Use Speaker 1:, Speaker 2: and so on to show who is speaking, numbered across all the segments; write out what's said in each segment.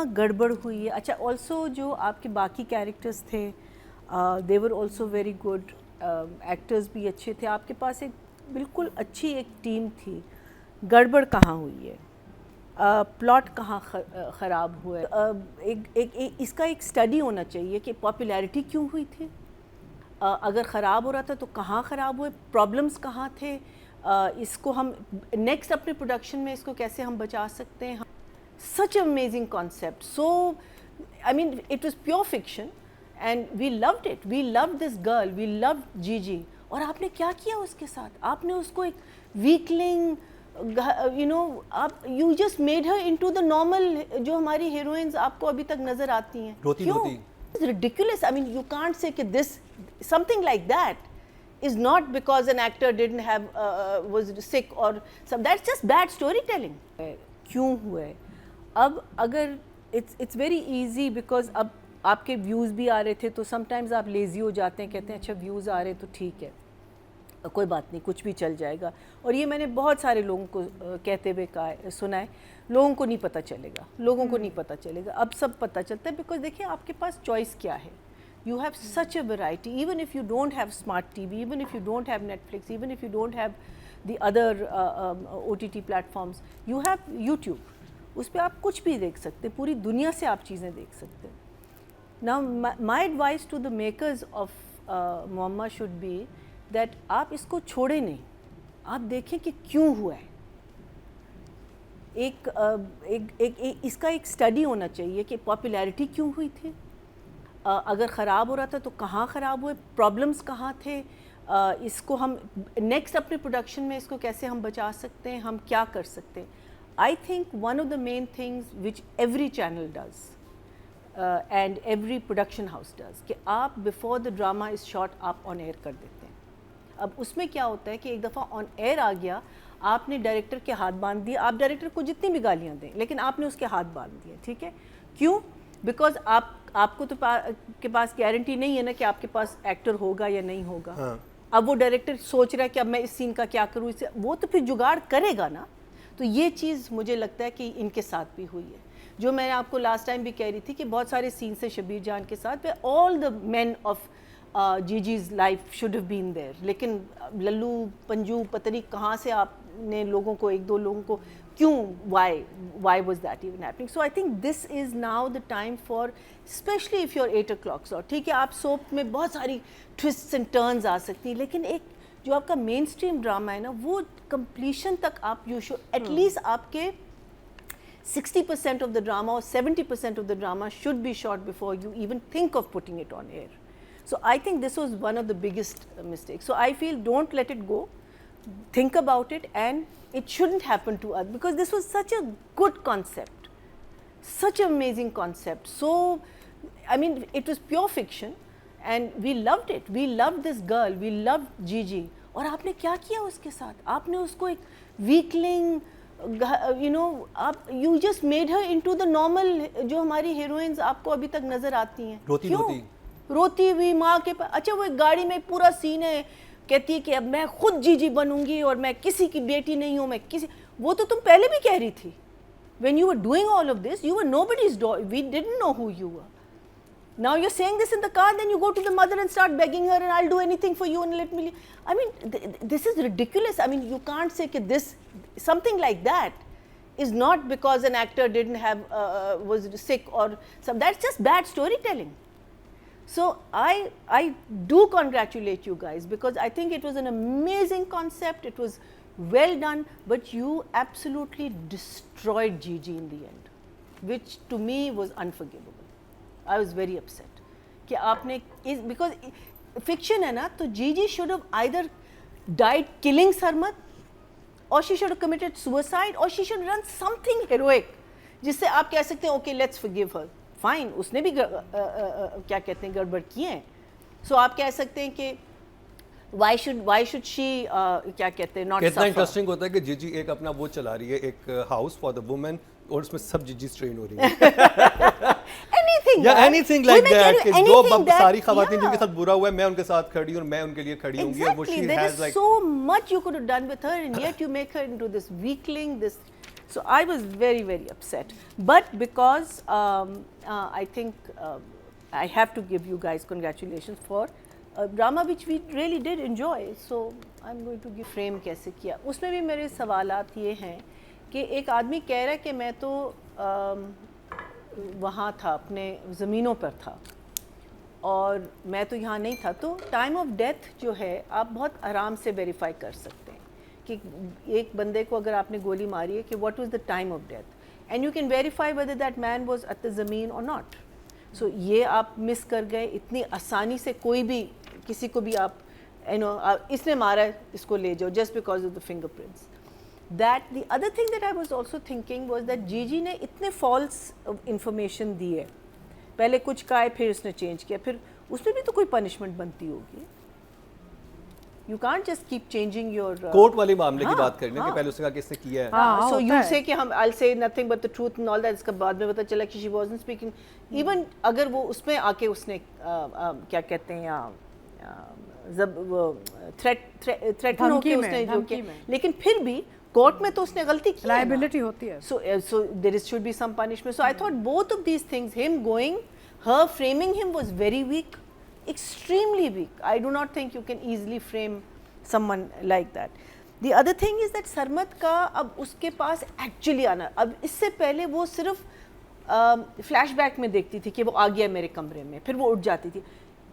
Speaker 1: कहाँ गड़बड़ हुई है? अच्छा, ऑल्सो जो आपके बाकी कैरेक्टर्स थे they were also very good, actors भी अच्छे थे, आपके पास एक बिल्कुल अच्छी एक टीम थी, गड़बड़ कहाँ हुई है? प्लॉट कहाँ ख़राब हुआ है? इसका एक स्टडी होना चाहिए कि पॉपुलैरिटी क्यों हुई थी, अगर ख़राब हो रहा था तो कहाँ ख़राब हुए, प्रॉब्लम्स कहाँ थे, इसको हम नेक्स्ट अपने प्रोडक्शन में इसको कैसे हम बचा सकते हैं. Such an amazing concept. So, I mean, it was pure fiction and we loved it. We loved this girl. We loved Gigi. और आपने क्या किया उसके साथ? आपने उसको एक weakling, you know, you just made her into the normal जो हमारी heroines आपको अभी तक नजर आती हैं.
Speaker 2: रोती.
Speaker 1: It's ridiculous. I mean, you can't say कि this something like that is not because an actor didn't have was sick or some. That's just bad storytelling. क्यों हुए? अब अगर इट्स वेरी ईजी बिकॉज अब आपके व्यूज़ भी आ रहे थे तो समटाइम्स आप लेज़ी हो जाते हैं, कहते हैं अच्छा व्यूज़ आ रहे हैं तो ठीक है, कोई बात नहीं, कुछ भी चल जाएगा. और ये मैंने बहुत सारे लोगों को कहते हुए कहा सुना है, लोगों को नहीं पता चलेगा, लोगों को नहीं पता चलेगा. अब सब पता चलता है बिकॉज देखिए आपके पास चॉइस क्या है. You have such a variety, even if you don't have smart TV, even if you don't have Netflix, even if you don't have the other OTT platforms, you have YouTube. उस पर आप कुछ भी देख सकते, पूरी दुनिया से आप चीज़ें देख सकते. Now my advice to the makers of Mohamma should be that आप इसको छोड़े नहीं, आप देखें कि क्यों हुआ है. इसका एक स्टडी होना चाहिए कि पॉपुलैरिटी क्यों हुई थी, अगर ख़राब हो रहा था तो कहाँ ख़राब हुए, प्रॉब्लम्स कहाँ थे, इसको हम नेक्स्ट अपने प्रोडक्शन में इसको कैसे हम बचा सकते हैं, हम क्या कर सकते हैं. I think one of the main things which every channel does and every production house does कि आप before the drama is shot आप on air कर देते हैं. अब उसमें क्या होता है कि एक दफ़ा on air आ गया, आपने डायरेक्टर के हाथ बांध दिए, आप डायरेक्टर को जितनी भी गालियाँ दें लेकिन आपने उसके हाथ बांध दिए, ठीक है. क्यों? बिकॉज आपको तो के पास गारंटी नहीं है ना कि आपके पास एक्टर होगा या नहीं होगा. हाँ. अब वो डायरेक्टर सोच रहा है कि अब मैं इस सीन का क्या करूँ, इससे वो तो फिर जुगाड़ करेगा ना. तो ये चीज़ मुझे लगता है कि इनके साथ भी हुई है, जो मैं आपको लास्ट टाइम भी कह रही थी कि बहुत सारे सीन से शबीर जान के साथ पे ऑल द मेन ऑफ जीजीज life should have been there, लेकिन लल्लू पंजू पता नहीं कहाँ से आपने लोगों को, एक दो लोगों को क्यों, why was that even happening. So I think this is now the time for, especially if you're 8 o'clock slot, ठीक है, आप सोप में बहुत सारी twists and turns आ सकती हैं, लेकिन एक जो आपका मेन स्ट्रीम ड्रामा है ना, वो कंप्लीशन तक आप यू शुड एटलीस्ट आपके 60% ऑफ द ड्रामा और 70% of the drama should be shot before you even think of putting it on air. So I think this was one of the biggest mistake. So I feel don't let it go, think about it, and it shouldn't happen to us because this was such a good concept, such an amazing concept. So I mean, it was pure fiction and we loved it. We loved this girl, we loved Gigi. और आपने क्या किया उसके साथ? आपने उसको एक weakling, you know, you just made her into the normal जो हमारी heroines आपको अभी तक नजर आती हैं. रोती हुई माँ के पास. अच्छा, वो एक गाड़ी में पूरा सीन है, कहती है कि अब मैं खुद जीजी बनूंगी और मैं किसी की बेटी नहीं हूँ, मैं किसी, वो तो तुम पहले भी कह रही थी. When you were doing all of this, you were nobody's daughter. We didn't know who you were. Now you're saying this in the car, then you go to the mother and start begging her, and I'll do anything for you and let me. I mean, this is ridiculous. I mean, you can't say that this something like that is not because an actor didn't have was sick or some. That's just bad storytelling. So I do congratulate you guys because I think it was an amazing concept. It was well done, but you absolutely destroyed Gigi in the end, which to me was unforgivable. I was very upset कि आपने because fiction है ना, तो Gigi should have either died killing Sarmat, or she should have committed suicide, or she should have done something heroic जिससे आप कह सकते हैं okay, let's forgive her. Fine, उसने भी क्या कहते हैं गड़बड़ किए हैं. सो आप कह सकते हैं कि why should she क्या कहते हैं not suffer.
Speaker 2: कितना इंटरेस्टिंग होता है कि जीजी एक अपना वो चला रही है, एक हाउस फॉर द वुमेन, और उसमें सब जीजी ट्रेन हो रही है. anything like that कि जो सारी खवातीन जिनके साथ बुरा हुआ है मैं उनके साथ खड़ी हूँ और मैं उनके लिए खड़ी हूँगी, और वो she has like
Speaker 1: so much you could have done with her and yet you make her into this weakling, this. So I was very, very upset. But because I think I have to give you guys congratulations for a drama which we really did enjoy. So I'm going to give frame कैसे किया. उसमें भी मेरे सवालात ये हैं कि एक आदमी कह रहा है कि मैं तो वहाँ था, अपने ज़मीनों पर था और मैं तो यहाँ नहीं था. तो टाइम ऑफ डेथ जो है आप बहुत आराम से वेरीफाई कर सकते हैं कि एक बंदे को अगर आपने गोली मारी है कि what was the time of death and you can verify whether that man was at the ज़मीन और नॉट. सो ये आप मिस कर गए. इतनी आसानी से कोई भी किसी को भी आप इसने मारा है इसको ले जाओ just because of the fingerprints. That the other thing that I was also thinking was that Gigi ने इतने false information दी है. पहले कुछ कहा है फिर उसने change किया, फिर उसमें भी तो कोई punishment बनती होगी. You can't just keep changing your
Speaker 2: court वाले मामले की बात करें कि पहले उसने कहा कि इसने किया है.
Speaker 1: So you say कि हम I'll say nothing but the truth and all that. इसका बाद में पता चला कि she wasn't speaking. Even अगर वो उसमें आके उसने क्या कहते हैं जब वो threat होके उसने जो किया, लेकिन फिर भी कोर्ट में तो उसने गलती की,
Speaker 3: लायबिलिटी होती है.
Speaker 1: so there should be some punishment. So I thought both of these things, him going, her framing him was very weak, extremely weak. I do not think you can easily frame someone like that. The other thing is that सरमत का अब उसके पास actually आना, अब इससे पहले वो सिर्फ flashback में देखती थी कि वो आ गया मेरे कमरे में, फिर वो उठ जाती थी.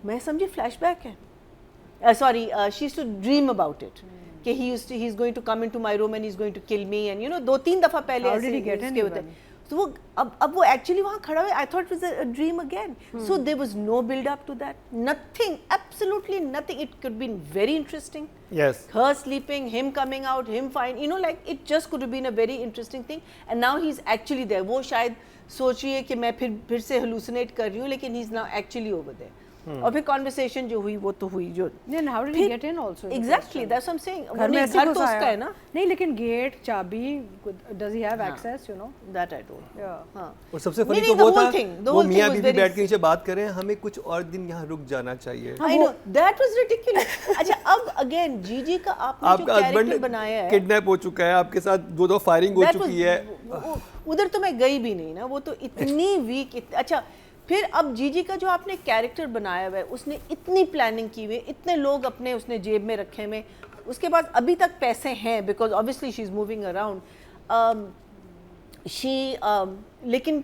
Speaker 1: मैं समझी फ्लैशबैक है. Sorry, she used to dream about it. कि he's going to come into my room and he's going to kill me and you know 2-3 दफ़ा पहले
Speaker 3: ऐसे उसके होते हैं.
Speaker 1: तो वो अब वो actually वहाँ खड़ा हुआ. I thought it was a dream again. So there was no build up to that. Nothing, absolutely nothing. It could have been very interesting.
Speaker 2: Yes.
Speaker 1: Her sleeping, him coming out, him fine. You know, like it just could have been a very interesting thing. And now he's actually there. वो शायद सोच रही है कि मैं फिर से hallucinate कर रही हूँ, लेकिन he's now actually over there. और फिर कॉन्वर्सेशन जो हुई वो तो हुई जो.
Speaker 3: Then how did he get in also?
Speaker 1: Exactly, that's what I'm saying.
Speaker 3: घर
Speaker 1: तो उसका है ना.
Speaker 3: नहीं, लेकिन गेट, चाबी, does he have access? You know?
Speaker 1: That I don't.
Speaker 3: Yeah.
Speaker 1: हाँ.
Speaker 2: और सबसे फनी तो वो था, वो मियाँ बीवी बैठ के नीचे बात कर रहे हैं, हमें कुछ और दिन यहाँ रुक जाना चाहिए.
Speaker 1: I know, that was ridiculous. अच्छा, अब again जीजी का आपने जो कैरेक्टर बनाया है,
Speaker 2: किडनैप हो चुका है, आपके साथ 2 फायरिंग हो चुकी है.
Speaker 1: उधर तो मैं गई भी नहीं ना, वो तो इतनी वीक. अच्छा, फिर अब जीजी का जो आपने कैरेक्टर बनाया हुआ है, उसने इतनी प्लानिंग की हुई, इतने लोग अपने उसने जेब में रखे हुए, उसके बाद अभी तक पैसे हैं because obviously she is moving around. लेकिन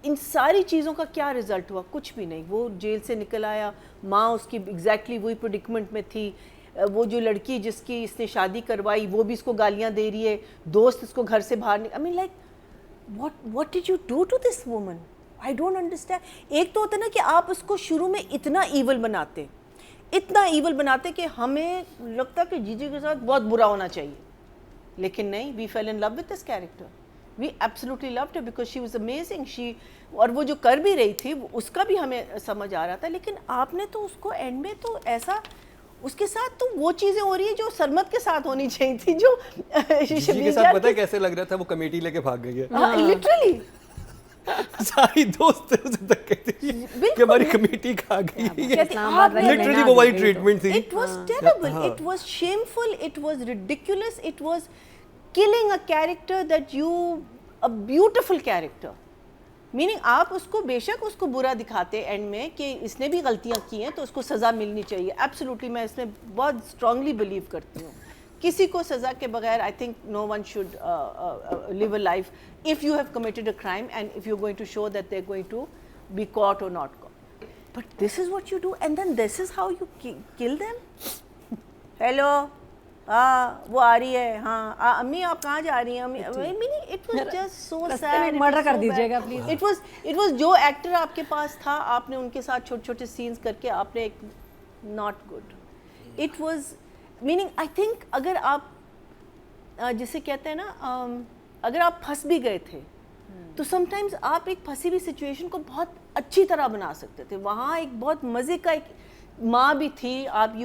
Speaker 1: इन सारी चीज़ों का क्या रिजल्ट हुआ? कुछ भी नहीं. वो जेल से निकल आया, माँ उसकी एग्जैक्टली वही प्रेडिकमेंट में थी. वो जो लड़की जिसकी इसने शादी करवाई वो भी इसको गालियाँ दे रही है, दोस्त इसको घर से बाहर I mean like what did you do to this woman? I don't understand. एक तो होता है ना कि आप उसको शुरू में इतना ईवल बनाते कि हमें लगता कि जीजी के साथ बहुत बुरा होना चाहिए, लेकिन नहीं. We fell in love with this character. We absolutely loved her because she was amazing. She और वो जो कर भी रही थी उसका भी हमें समझ आ रहा था, लेकिन आपने तो उसको एंड में तो ऐसा उसके साथ तो वो चीजें हो रही है जो सरमत के साथ होनी चाहिए थी, जो
Speaker 2: जीजी के साथ पता है कैसे लग रहा था? वो कमेटी लेके भाग गई है.
Speaker 1: हाँ, लिटरली
Speaker 2: सारी दोस्त उसे तक कहती कि हमारी कमेटी खा गई है. लिटरली वो वाली ट्रीटमेंट थी.
Speaker 1: It was terrible, it was shameful, it was ridiculous, it was killing a character that you a beautiful character. Meaning आप उसको बेशक उसको बुरा दिखाते एंड में कि इसने भी गलतियां की हैं तो उसको सज़ा मिलनी चाहिए. एब्सोल्युटली मैं इसमें बहुत स्ट्रांगली बिलीव करती हूँ. किसी को सज़ा के बगैर I think no one should live a life if you have committed a crime and if you're going to show that they're going to be caught or not caught. But this is what you do and then this is how you kill them. Hello, वो आ रही है. हाँ, अम्मी आप कहाँ जा रही हैं? अम्मी, I mean it was just so sad.
Speaker 3: Murder कर दीजिएगा प्लीज.
Speaker 1: It was जो एक्टर आपके पास था, आपने उनके साथ छोटे-छोटे सीन्स करके आपने एक not good. It was meaning I think अगर आप जिसे कहते हैं ना अगर आप फंस भी गए थे तो समटाइम्स आप एक फंसी हुई सिचुएशन को बहुत अच्छी तरह बना सकते थे. वहाँ एक बहुत मज़े का एक माँ भी थी. आप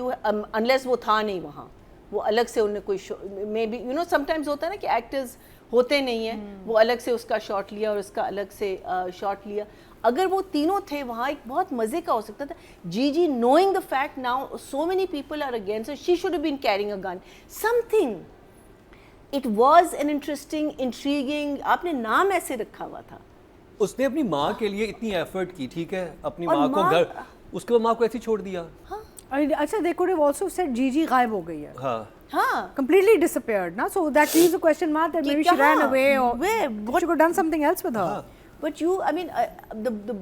Speaker 1: अनलेस वो था नहीं वहाँ, वो अलग से उन्हें कोई may be you know sometimes होता है ना कि एक्टर्स होते नहीं हैं, वो अलग से उसका शॉट लिया और उसका अलग से शॉट लिया. अगर वो तीनों थे वहाँ एक बहुत मज़े का हो सकता था. जीजी knowing the fact now so many people are against, she should have been carrying a gun, something It was an interesting, intriguing. आपने नाम ऐसे रखा हुआ था.
Speaker 2: उसने अपनी माँ के लिए इतनी एफर्ट की, ठीक है, अपनी
Speaker 1: और
Speaker 2: माँ को
Speaker 1: माँ-
Speaker 2: घर, उसके बाद माँ को ऐसे ही छोड़ दिया.
Speaker 3: अच्छा, they could have also said Gigi गायब हो गई है.
Speaker 1: हाँ.
Speaker 3: Completely disappeared, na? So that leaves a question mark that
Speaker 1: कि
Speaker 3: maybe she ran
Speaker 1: कहाँ?
Speaker 3: away or
Speaker 1: Where?
Speaker 3: she could have done something else with her.
Speaker 1: But you, I mean,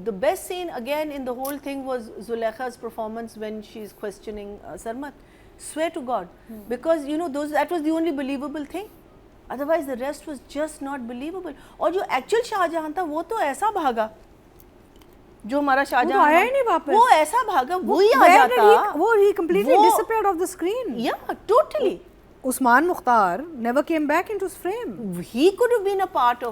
Speaker 1: the best scene again in the whole thing was Zulekha's performance when she's questioning Sarmat. Swear to God, because you know that was the only believable thing. Otherwise, the rest was just not believable. और जो actual Shahjahan था वो तो ऐसा भागा, जो हमारा शाहजहां
Speaker 3: आया ही नहीं वापस.
Speaker 1: वो ऐसा भागा, वही आ
Speaker 3: Where did
Speaker 1: जाता.
Speaker 3: he completely
Speaker 1: वो-
Speaker 3: disappeared off the screen.
Speaker 1: Yeah, totally.
Speaker 3: Usman Mukhtar never came back into his frame.
Speaker 1: He could have been a part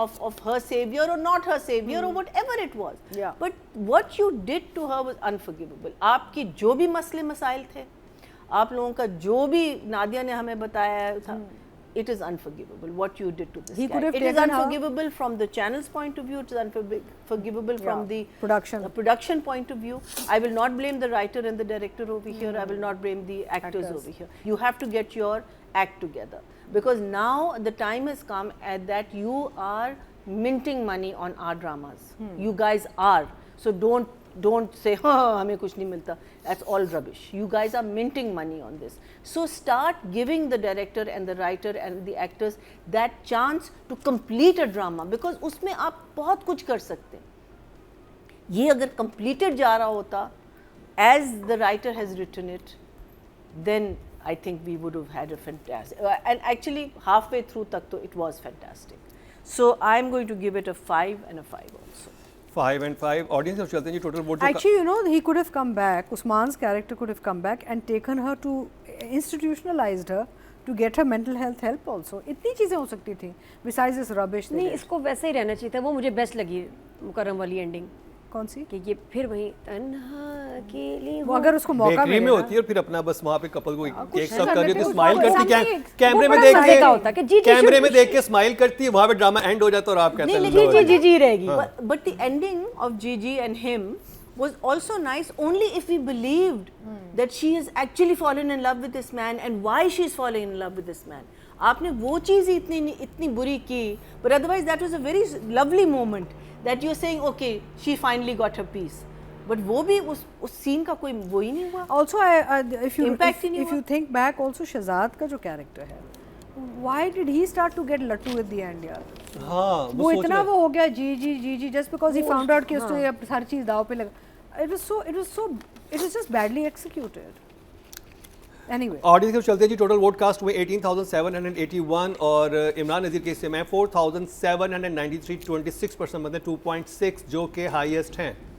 Speaker 1: of her savior or not her savior or whatever it was.
Speaker 3: Yeah.
Speaker 1: But what you did to her was unforgivable. आपकी जो भी मसले मसाइल थे, आप लोगों का जो भी नादिया ने हमें बताया था, it is unforgivable what you did to this
Speaker 3: He
Speaker 1: guy.
Speaker 3: could have
Speaker 1: It is
Speaker 3: taken her-
Speaker 1: unforgivable from the channel's point of view. It is unforgivable from the
Speaker 3: production
Speaker 1: point of view. I will not blame the writer and the director over here. I will not blame the actors over here. You have to get your act together, because now the time has come at that you are minting money on our dramas. You guys are. So don't say हमें कुछ नहीं मिलता. That's all rubbish. You guys are minting money on this. So start giving the director and the writer and the actors that chance to complete a drama, because उसमें आप बहुत कुछ कर सकते हैं. ये अगर completed जा रहा होता as the writer has written it, then I think we would have had a fantastic, and actually halfway through तक तो it was fantastic. So I'm going to give it a 5 and a 5 also.
Speaker 2: 5 and 5. Audience of चलते हैं जी, total vote.
Speaker 3: Actually, you know, he could have come back. Usman's character could have come back and taken her to institutionalized her to get her mental health help also. इतनी चीजें हो सकती थी. Besides this rubbish.
Speaker 4: नहीं, इसको वैसे ही रहना चाहिए था. वो मुझे बेस्ट लगी मुकर्रम वाली एंडिंग.
Speaker 3: कौन सी?
Speaker 4: कि ये फिर वही तन्हा अकेली
Speaker 3: वो अगर उसको मौका
Speaker 2: बेकरी
Speaker 3: मिले
Speaker 2: में
Speaker 3: ना,
Speaker 2: होती है और फिर अपना बस वहाँ पे कपल को केक
Speaker 3: ऐसा
Speaker 2: सर्व कर रही होती है,
Speaker 3: करते
Speaker 2: स्माइल
Speaker 3: हैं,
Speaker 2: करती
Speaker 3: उसको
Speaker 2: है,
Speaker 3: something-
Speaker 2: कैमरे
Speaker 4: वो
Speaker 2: में
Speaker 4: बड़ा
Speaker 2: देख
Speaker 4: मजे का
Speaker 2: के
Speaker 4: होता है कि जी, जी,
Speaker 2: कैमरे
Speaker 4: शुरू-
Speaker 2: में देख के स्माइल करती है, वहाँ पे ड्रामा एंड हो जाता है और आप कहते हैं
Speaker 4: जी रहेगी.
Speaker 1: But the ending of Gigi and him was also nice only if we believed that she is actually fallen in love with this man and why she is falling in love with this man. आपने वो चीज़ इतनी बुरी की, but otherwise that was a very lovely moment that you're saying okay, she finally got her peace. But वो भी उस scene का कोई वो ही नहीं हुआ.
Speaker 3: Also, if you think back, also Shahzad का जो character है, why did he start to get लट्टू at the end यार?
Speaker 2: हाँ,
Speaker 3: वो इतना वो हो गया जी just because he found out कि उसने अब हर चीज दाव पे लगा. It was just badly executed. Anyway.
Speaker 2: Audience के चलते हैं जी, टोटल वोट कास्ट हुए 18,781 और इमरान नज़ीर के हिस्से में 4,793, 26% मतलब 2.6 जो कि हाईएस्ट हैं.